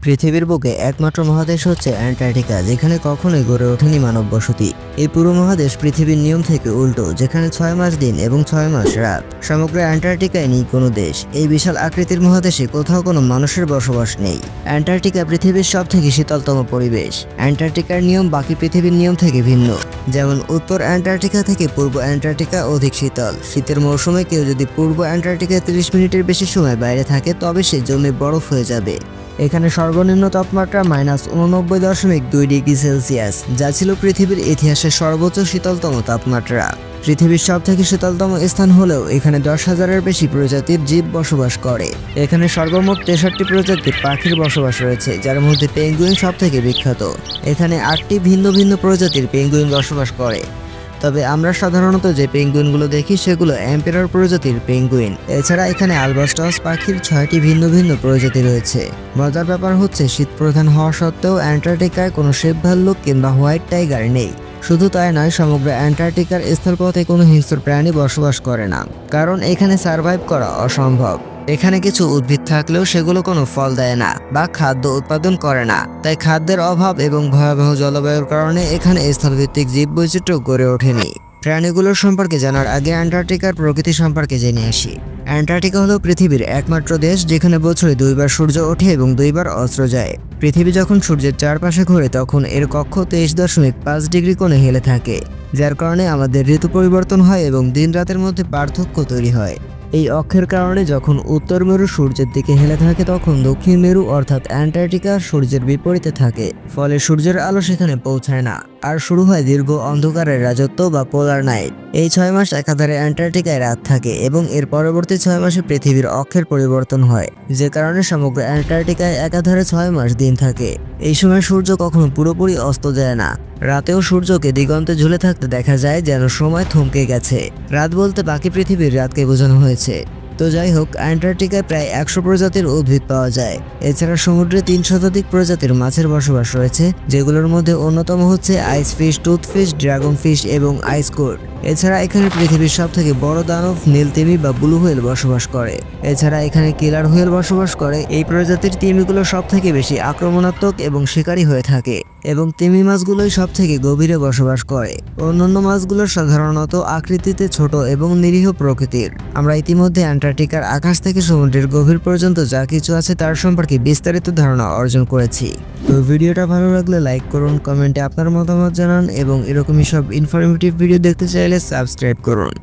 পৃথিবীর বুকে একমাত্র মহাদেশ হচ্ছে অ্যান্টার্কটিকা, যেখানে কখনোই গড়ে ওঠেনি মানব বসতি। এই পুরো মহাদেশ পৃথিবীর নিয়ম থেকে উল্টো, যেখানে 6 মাস দিন এবং 6 মাস রাত। সমগ্র অ্যান্টার্কটিকায় নেই কোনো দেশ। এই বিশাল আকৃতির মহাদেশে কোথাও কোনো মানুষের বসবাস নেই। অ্যান্টার্কটিকা পৃথিবীর সবথেকে শীতলতম পরিবেশ। অ্যান্টার্কটিকার নিয়ম বাকি পৃথিবীর নিয়ম থেকে ভিন্ন। যেমন উত্তর অ্যান্টার্কটিকা থেকে পূর্ব অ্যান্টার্কটিকা অধিক শীতল। শীতের মৌসুমে কেউ যদি পূর্ব অ্যান্টার্কটিকায় 30 মিনিটের বেশি সময় বাইরে থাকে তবে সে জমে বরফ হয়ে যাবে। এখানে সর্বনিম্ন তাপমাত্রা -89.2 ডিগ্রি সেলসিয়াস, যা ছিল পৃথিবীর ইতিহাসের সর্বোচ্চ শীতলতম তাপমাত্রা। পৃথিবীর সবথেকে শীতলতম স্থান হলেও এখানে 10,000-এর বেশি প্রজাতির জীব বসবাস করে। এখানে সর্বমোট 63টি প্রজাতির পাখির বসবাস রয়েছে, যার মধ্যে পেঙ্গুইন সবথেকে বিখ্যাত। এখানে 8টি ভিন্ন ভিন্ন প্রজাতির পেঙ্গুইন বসবাস করে। তবে আমরা সাধারণত যে পেঙ্গুইনগুলো দেখি সেগুলো এম্পেরর প্রজাতির পেঙ্গুইন। এছাড়া এখানে আলবাস্টস পাখির 6টি ভিন্ন ভিন্ন প্রজাতি রয়েছে। মজার ব্যাপার হচ্ছে, শীত প্রধান হওয়া সত্ত্বেও অ্যান্টার্কটিকায় কোনো শ্বেত ভাল্লুক কিংবা হোয়াইট টাইগার নেই। শুধু তাই নয়, সমগ্র অ্যান্টার্কটিকার স্থলপথে কোনো হিংস্র প্রাণী বসবাস করে না, কারণ এখানে সার্ভাইভ করা অসম্ভব। এখানে কিছু উদ্ভিদ থাকলেও সেগুলো কোনো ফল দেয় না বা খাদ্য উৎপাদন করে না। তাই খাদ্যের অভাব এবং ভয়াবহ জলবায়ুর কারণে এখানে স্থলভিত্তিক জীববৈচিত্র্য গড়ে ওঠেনি। প্রাণীগুলোর সম্পর্কে জানার আগে অ্যান্টার্কটিকার প্রকৃতি সম্পর্কে জেনে আসি। অ্যান্টার্কটিকা হলো পৃথিবীর একমাত্র দেশ যেখানে বছরে 2বার সূর্য ওঠে এবং 2বার অস্ত যায়। পৃথিবী যখন সূর্যের চারপাশে ঘোরে তখন এর কক্ষ 23.5 ডিগ্রি কোণে হেলে থাকে, যার কারণে আমাদের ঋতু পরিবর্তন হয় এবং দিন রাতের মধ্যে পার্থক্য তৈরি হয়। এই অক্ষের কারণে যখন উত্তর মেরু সূর্যের দিকে হেলে থাকে তখন দক্ষিণ মেরু অর্থাৎ অ্যান্টার্কটিকা সূর্যের বিপরীতে থাকে, ফলে সূর্যের আলো সেখানে পৌঁছায় না, আর শুরু হয় দীর্ঘ অন্ধকারের রাজত্ব বা পোলার নাইট। এই 6 মাস একাধারে অ্যান্টার্কটিকায় রাত থাকে এবং এর পরবর্তী 6 মাসে পৃথিবীর অক্ষের পরিবর্তন হয়, যে কারণে সমগ্র অ্যান্টার্কটিকায় একাধারে 6 মাস দিন থাকে। এই সময় সূর্য কখনো পুরোপুরি অস্ত যায় না। রাতেও সূর্যকে দিগন্তে ঝুলে থাকতে দেখা যায়, যেন সময় থমকে গেছে। রাত বলতে বাকি পৃথিবীর রাতকে বোঝানো হয়েছে। তো যাই হোক, অ্যান্টার্কটিকায় প্রায় 100 প্রজাতির উদ্ভিদ পাওয়া যায়। এছাড়া সমুদ্রে 3 শতাধিক প্রজাতির মাছের বসবাস রয়েছে, যেগুলোর মধ্যে অন্যতম হচ্ছে আইস ফিশ, টুথফিশ, ড্রাগন ফিশ এবং আইস কোড। এছাড়া এখানে পৃথিবীর সবথেকে বড় দানব নীল তিমি বা ব্লু হুইল বসবাস করে। এছাড়া এখানে কিলার হুইল বসবাস করে। এই প্রজাতির তিমিগুলো সবথেকে বেশি আক্রমণাত্মক এবং শিকারী হয়ে থাকে, এবং তিমি মাছগুলোই সবথেকে গভীরে বসবাস করে। অন্যান্য মাছগুলো সাধারণত আকৃতিতে ছোট এবং নিরীহ প্রকৃতির। আমরা ইতিমধ্যে অ্যান্টার্কটিকার আকাশ থেকে সমুদ্রের গভীর পর্যন্ত যা কিছু আছে তার সম্পর্কে বিস্তারিত ধারণা অর্জন করেছি। তো ভিডিওটা ভালো লাগলে লাইক করুন, কমেন্টে আপনার মতামত জানান এবং এরকমই সব ইনফরমেটিভ ভিডিও দেখতে চাইলে সাবস্ক্রাইব করুন।